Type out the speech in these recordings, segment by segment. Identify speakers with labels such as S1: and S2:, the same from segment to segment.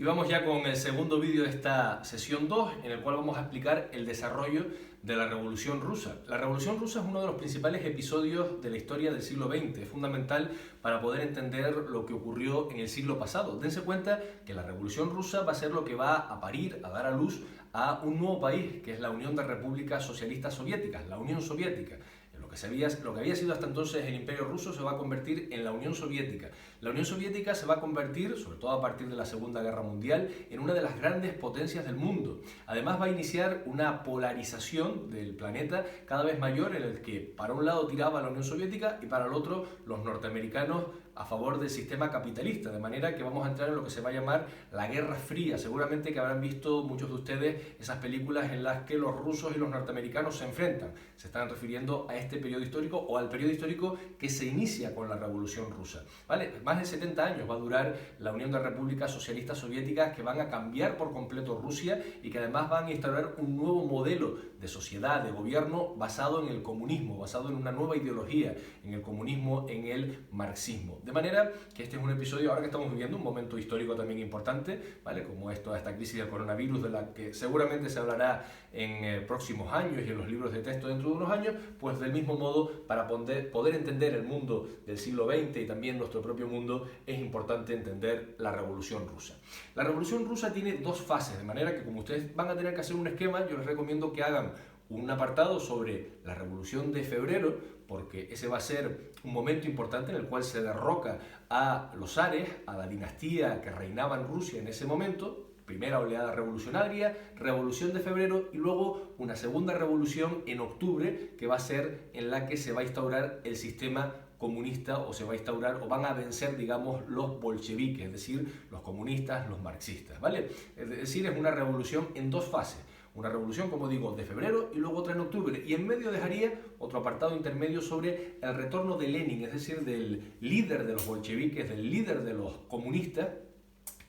S1: Y vamos ya con el segundo vídeo de esta sesión 2, en el cual vamos a explicar el desarrollo de la Revolución Rusa. La Revolución Rusa es uno de los principales episodios de la historia del siglo XX. Es fundamental para poder entender lo que ocurrió en el siglo pasado. Dense cuenta que la Revolución Rusa va a ser lo que va a parir, a dar a luz a un nuevo país, que es la Unión de Repúblicas Socialistas Soviéticas, la Unión Soviética. Lo que había sido hasta entonces el Imperio Ruso se va a convertir en la Unión Soviética. La Unión Soviética se va a convertir, sobre todo a partir de la Segunda Guerra Mundial, en una de las grandes potencias del mundo. Además va a iniciar una polarización del planeta cada vez mayor, en el que para un lado tiraba la Unión Soviética y para el otro los norteamericanos a favor del sistema capitalista, de manera que vamos a entrar en lo que se va a llamar la Guerra Fría. Seguramente que habrán visto muchos de ustedes esas películas en las que los rusos y los norteamericanos se enfrentan. Se están refiriendo a este periodo histórico o al periodo histórico que se inicia con la Revolución Rusa. ¿Vale? Más de 70 años va a durar la Unión de Repúblicas Socialistas Soviéticas, que van a cambiar por completo Rusia y que además van a instaurar un nuevo modelo de sociedad, de gobierno basado en el comunismo, basado en una nueva ideología, en el comunismo, en el marxismo. De manera que este es un episodio, ahora que estamos viviendo un momento histórico también importante, ¿vale? Como es toda esta crisis del coronavirus, de la que seguramente se hablará en próximos años y en los libros de texto dentro de unos años, pues del mismo modo, para poder entender el mundo del siglo XX y también nuestro propio mundo, es importante entender la Revolución Rusa. La Revolución Rusa tiene dos fases, de manera que como ustedes van a tener que hacer un esquema, yo les recomiendo que hagan un apartado sobre la Revolución de Febrero, porque ese va a ser un momento importante en el cual se derroca a los zares, a la dinastía que reinaba en Rusia en ese momento. Primera oleada revolucionaria, Revolución de Febrero y luego una segunda revolución en octubre, que va a ser en la que se va a instaurar el sistema comunista, o se va a instaurar o van a vencer, digamos, los bolcheviques, es decir, los comunistas, los marxistas, ¿vale? Es decir, es una revolución en dos fases. Una revolución, como digo, de febrero y luego otra en octubre. Y en medio dejaría otro apartado intermedio sobre el retorno de Lenin, es decir, del líder de los bolcheviques, del líder de los comunistas,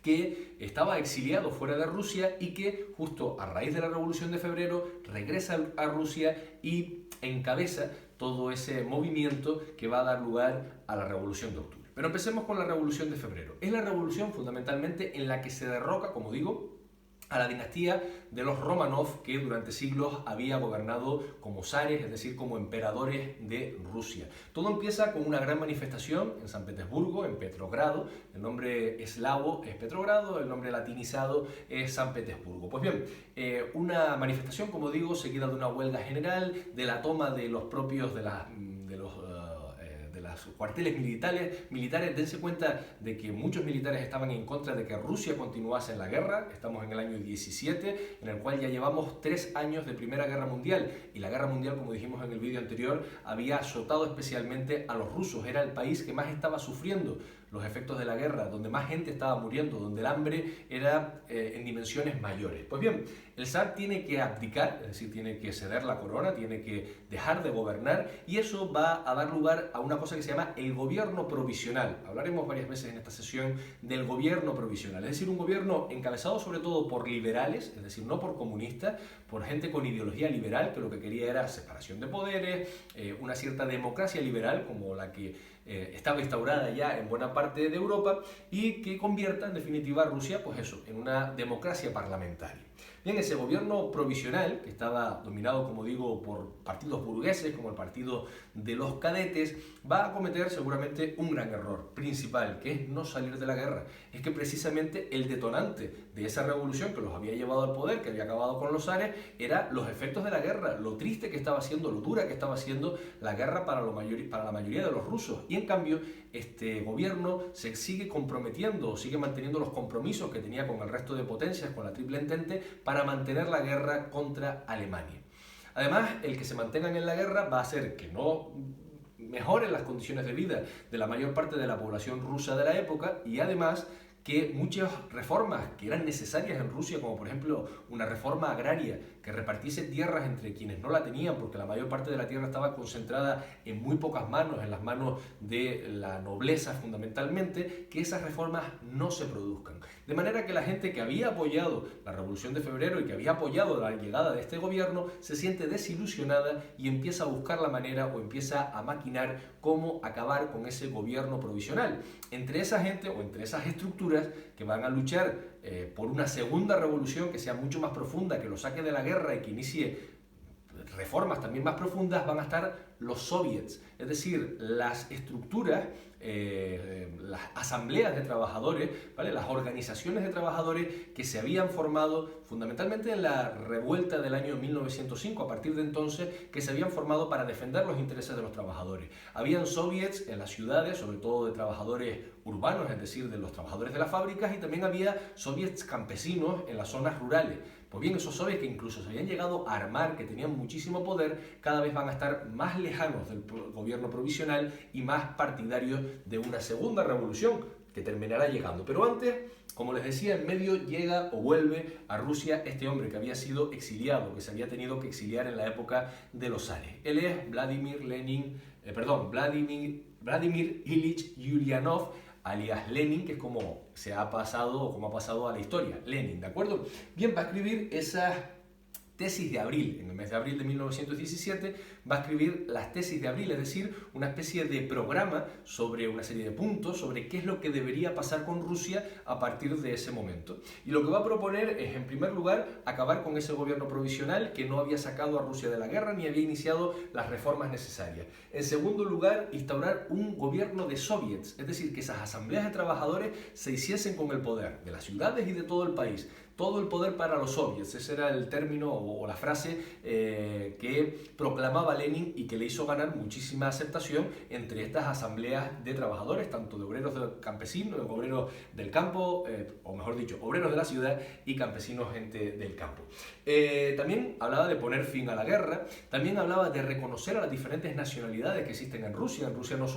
S1: que estaba exiliado fuera de Rusia y que justo a raíz de la Revolución de Febrero regresa a Rusia y encabeza todo ese movimiento que va a dar lugar a la Revolución de Octubre. Pero empecemos con la Revolución de Febrero. Es la revolución fundamentalmente en la que se derroca, como digo, a la dinastía de los Romanov, que durante siglos había gobernado como zares, es decir, como emperadores de Rusia. Todo empieza con una gran manifestación en San Petersburgo, en Petrogrado. El nombre eslavo es Petrogrado, el nombre latinizado es San Petersburgo. Pues bien, una manifestación, como digo, seguida de una huelga general, de la toma de los propios de los cuarteles militares. Dense cuenta de que muchos militares estaban en contra de que Rusia continuase en la guerra. Estamos en el año 17, en el cual ya llevamos 3 años de Primera Guerra Mundial, y la Guerra Mundial, como dijimos en el vídeo anterior, había azotado especialmente a los rusos. Era el país que más estaba sufriendo los efectos de la guerra, donde más gente estaba muriendo, donde el hambre era en dimensiones mayores. Pues bien, el zar tiene que abdicar, es decir, tiene que ceder la corona, tiene que dejar de gobernar, y eso va a dar lugar a una cosa que se llama el gobierno provisional. Hablaremos varias veces en esta sesión del gobierno provisional, es decir, un gobierno encabezado sobre todo por liberales, es decir, no por comunistas, por gente con ideología liberal, que lo que quería era separación de poderes, una cierta democracia liberal, como la que estaba instaurada ya en buena parte de Europa, y que convierta en definitiva a Rusia, pues eso, en una democracia parlamentaria. Bien, ese gobierno provisional, que estaba dominado, como digo, por partidos burgueses, como el partido de los cadetes, va a cometer seguramente un gran error principal, que es no salir de la guerra. Es que precisamente el detonante de esa revolución que los había llevado al poder, que había acabado con los zares, era los efectos de la guerra, lo triste que estaba siendo, lo dura que estaba siendo la guerra para la mayoría de los rusos. Y en cambio, este gobierno se sigue comprometiendo, sigue manteniendo los compromisos que tenía con el resto de potencias, con la Triple Entente, para mantener la guerra contra Alemania. Además, el que se mantengan en la guerra va a hacer que no mejoren las condiciones de vida de la mayor parte de la población rusa de la época, y además que muchas reformas que eran necesarias en Rusia, como por ejemplo una reforma agraria que repartiese tierras entre quienes no la tenían, porque la mayor parte de la tierra estaba concentrada en muy pocas manos, en las manos de la nobleza fundamentalmente, que esas reformas no se produzcan. De manera que la gente que había apoyado la Revolución de Febrero y que había apoyado la llegada de este gobierno se siente desilusionada y empieza a buscar la manera, o empieza a maquinar cómo acabar con ese gobierno provisional. Entre esa gente o entre esas estructuras estructuras que van a luchar por una segunda revolución que sea mucho más profunda, que lo saque de la guerra y que inicie reformas también más profundas, van a estar los soviets, es decir, las estructuras, las asambleas de trabajadores, ¿vale? Las organizaciones de trabajadores que se habían formado fundamentalmente en la revuelta del año 1905, a partir de entonces, que se habían formado para defender los intereses de los trabajadores. Habían soviets en las ciudades, sobre todo de trabajadores urbanos, es decir, de los trabajadores de las fábricas, y también había soviets campesinos en las zonas rurales. Pues bien, esos soviets que incluso se habían llegado a armar, que tenían muchísimo poder, cada vez van a estar más lejanos del gobierno provisional y más partidarios de una segunda revolución que terminará llegando. Pero antes, como les decía, en medio llega o vuelve a Rusia este hombre que había sido exiliado, que se había tenido que exiliar en la época de los zares. Él es Vladimir Ilich Ulyanov, alias Lenin, que es como se ha pasado o como ha pasado a la historia, Lenin, ¿de acuerdo? Bien, va a escribir esas tesis de abril, en el mes de abril de 1917, va a escribir las tesis de abril, es decir, una especie de programa sobre una serie de puntos, sobre qué es lo que debería pasar con Rusia a partir de ese momento. Y lo que va a proponer es, en primer lugar, acabar con ese gobierno provisional que no había sacado a Rusia de la guerra ni había iniciado las reformas necesarias. En segundo lugar, instaurar un gobierno de soviets, es decir, que esas asambleas de trabajadores se hiciesen con el poder de las ciudades y de todo el país. Todo el poder para los soviets, ese era el término o la frase que proclamaba Lenin y que le hizo ganar muchísima aceptación entre estas asambleas de trabajadores, tanto de obreros campesinos, obreros del campo, o mejor dicho, obreros de la ciudad y campesinos, gente del campo. También hablaba de poner fin a la guerra, también hablaba de reconocer a las diferentes nacionalidades que existen en Rusia. En Rusia no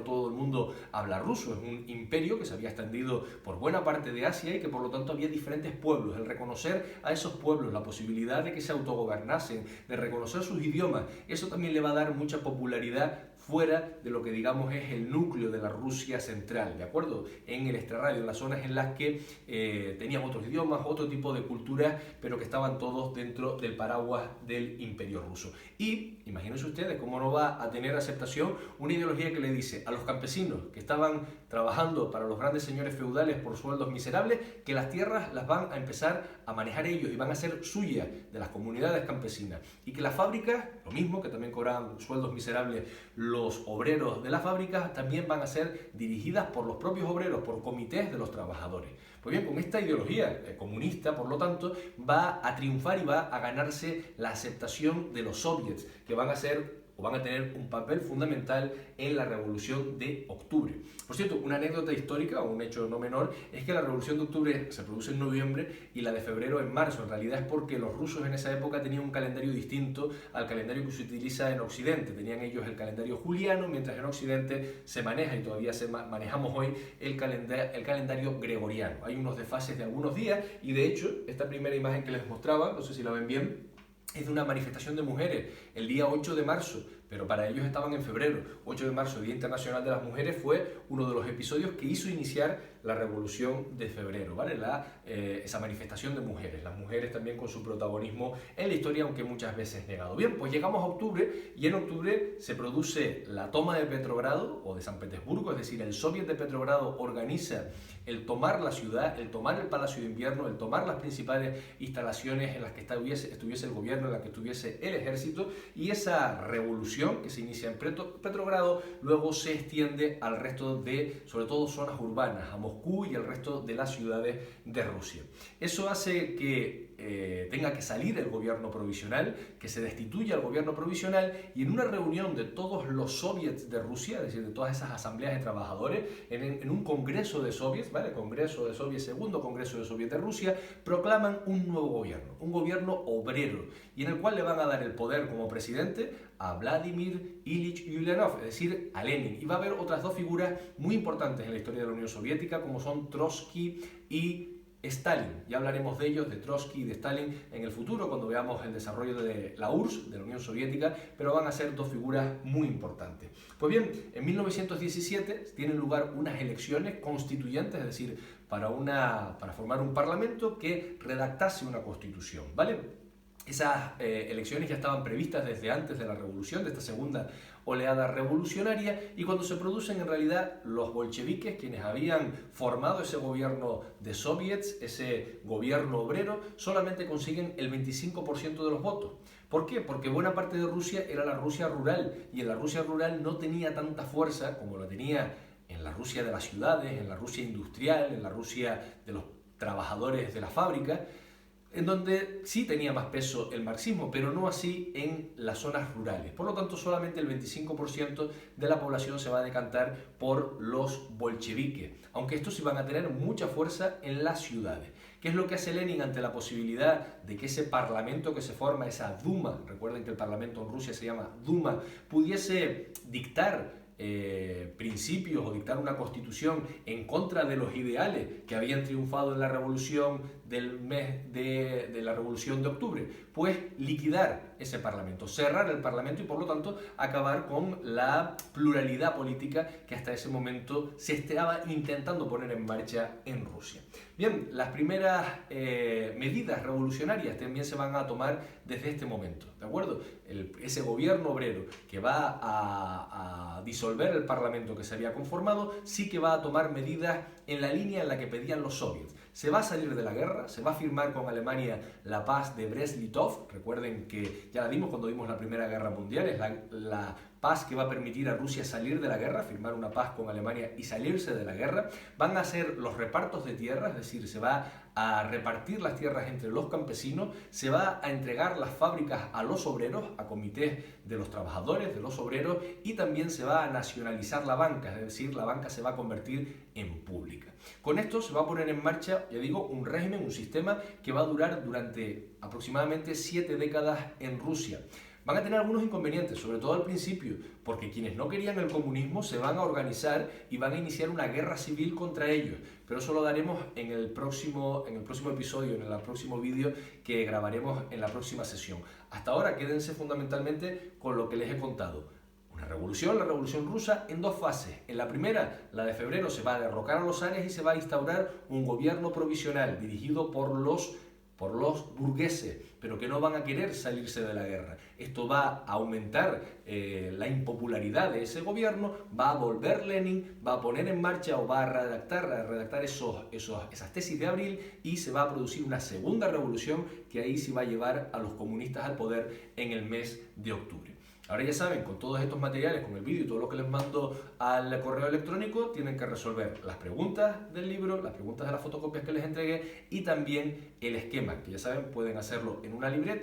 S1: todo el mundo habla ruso, es un imperio que se había extendido por buena parte de Asia y que por lo tanto había diferentes pueblos. El reconocer a esos pueblos la posibilidad de que se autogobernasen, de reconocer sus idiomas, eso también le va a dar mucha popularidad fuera de lo que digamos es el núcleo de la Rusia central, ¿de acuerdo? En el extrarradio, en las zonas en las que tenían otros idiomas, otro tipo de culturas, pero que estaban todos dentro del paraguas del Imperio Ruso. Y imagínense ustedes cómo no va a tener aceptación una ideología que le dice a los campesinos que estaban trabajando para los grandes señores feudales por sueldos miserables, que las tierras las van a empezar a manejar ellos y van a ser suyas de las comunidades campesinas, y que las fábricas, lo mismo, que también cobraban sueldos miserables los obreros de las fábricas, también van a ser dirigidas por los propios obreros, por comités de los trabajadores. Pues bien, con esta ideología comunista, por lo tanto, va a triunfar y va a ganarse la aceptación de los soviets, que van a ser o van a tener un papel fundamental en la Revolución de Octubre. Por cierto, una anécdota histórica o un hecho no menor es que la Revolución de Octubre se produce en noviembre y la de febrero en marzo. En realidad es porque los rusos en esa época tenían un calendario distinto al calendario que se utiliza en Occidente. Tenían ellos el calendario juliano, mientras en Occidente se maneja, y todavía manejamos hoy, el calendario gregoriano. Hay unos desfases de algunos días y de hecho esta primera imagen que les mostraba, no sé si la ven bien, es de una manifestación de mujeres el día 8 de marzo, pero para ellos estaban en febrero. 8 de marzo, Día Internacional de las Mujeres, fue uno de los episodios que hizo iniciar la Revolución de Febrero, ¿vale? Esa manifestación de mujeres, las mujeres también con su protagonismo en la historia, aunque muchas veces negado. Bien, pues llegamos a octubre y en octubre se produce la toma de Petrogrado o de San Petersburgo, es decir, el Soviet de Petrogrado organiza el tomar la ciudad, el tomar el Palacio de Invierno, el tomar las principales instalaciones en las que estuviese el gobierno, en las que estuviese el ejército, y esa revolución que se inicia en Petrogrado luego se extiende al resto de, sobre todo, zonas urbanas, a Moscú y al resto de las ciudades de Rusia. Eso hace que tenga que salir el gobierno provisional, que se destituya el gobierno provisional, y en una reunión de todos los soviets de Rusia, es decir, de todas esas asambleas de trabajadores, en un congreso de soviets, ¿vale? Congreso de soviets, segundo congreso de soviets de Rusia, proclaman un nuevo gobierno, un gobierno obrero, y en el cual le van a dar el poder como presidente a Vladimir Ilich Ulyanov, es decir, a Lenin. Y va a haber otras dos figuras muy importantes en la historia de la Unión Soviética, como son Trotsky y Stalin. Ya hablaremos de ellos, de Trotsky y de Stalin, en el futuro, cuando veamos el desarrollo de la URSS, de la Unión Soviética, pero van a ser dos figuras muy importantes. Pues bien, en 1917 tienen lugar unas elecciones constituyentes, es decir, para formar un parlamento que redactase una constitución, ¿vale? Esas elecciones ya estaban previstas desde antes de la revolución, de esta segunda oleada revolucionaria, y cuando se producen en realidad los bolcheviques, quienes habían formado ese gobierno de soviets, ese gobierno obrero, solamente consiguen el 25% de los votos. ¿Por qué? Porque buena parte de Rusia era la Rusia rural, y en la Rusia rural no tenía tanta fuerza como la tenía en la Rusia de las ciudades, en la Rusia industrial, en la Rusia de los trabajadores de la fábrica, en donde sí tenía más peso el marxismo, pero no así en las zonas rurales. Por lo tanto, solamente el 25% de la población se va a decantar por los bolcheviques, aunque estos iban a tener mucha fuerza en las ciudades. ¿Qué es lo que hace Lenin ante la posibilidad de que ese parlamento que se forma, esa Duma, recuerden que el parlamento en Rusia se llama Duma, pudiese dictar principios o dictar una constitución en contra de los ideales que habían triunfado en la revolución del mes de la revolución de octubre? Pues liquidar ese parlamento, cerrar el parlamento y por lo tanto acabar con la pluralidad política que hasta ese momento se estaba intentando poner en marcha en Rusia. Bien, las primeras medidas revolucionarias también se van a tomar desde este momento, ¿de acuerdo? Ese gobierno obrero que va a disolver el parlamento que se había conformado, sí que va a tomar medidas en la línea en la que pedían los soviets. Se va a salir de la guerra, se va a firmar con Alemania la paz de Brest-Litov. Recuerden que ya la vimos cuando vimos la Primera Guerra Mundial, es la paz que va a permitir a Rusia salir de la guerra, firmar una paz con Alemania y salirse de la guerra. Van a hacer los repartos de tierras, es decir, se va a repartir las tierras entre los campesinos, se va a entregar las fábricas a los obreros, a comités de los trabajadores, de los obreros, y también se va a nacionalizar la banca, es decir, la banca se va a convertir en pública. Con esto se va a poner en marcha, ya digo, un régimen, un sistema que va a durar durante aproximadamente 7 décadas en Rusia. Van a tener algunos inconvenientes, sobre todo al principio, porque quienes no querían el comunismo se van a organizar y van a iniciar una guerra civil contra ellos. Pero eso lo daremos en el próximo episodio, en el próximo vídeo que grabaremos en la próxima sesión. Hasta ahora quédense fundamentalmente con lo que les he contado. Una revolución, la revolución rusa, en 2 fases. En la primera, la de febrero, se va a derrocar a los zares y se va a instaurar un gobierno provisional dirigido por los burgueses, pero que no van a querer salirse de la guerra. Esto va a aumentar la impopularidad de ese gobierno, va a volver Lenin, va a poner en marcha o va a redactar esas tesis de abril, y se va a producir una segunda revolución que ahí sí va a llevar a los comunistas al poder en el mes de octubre. Ahora ya saben, con todos estos materiales, con el vídeo y todo lo que les mando al correo electrónico, tienen que resolver las preguntas del libro, las preguntas de las fotocopias que les entregué y también el esquema, que ya saben, pueden hacerlo en una libreta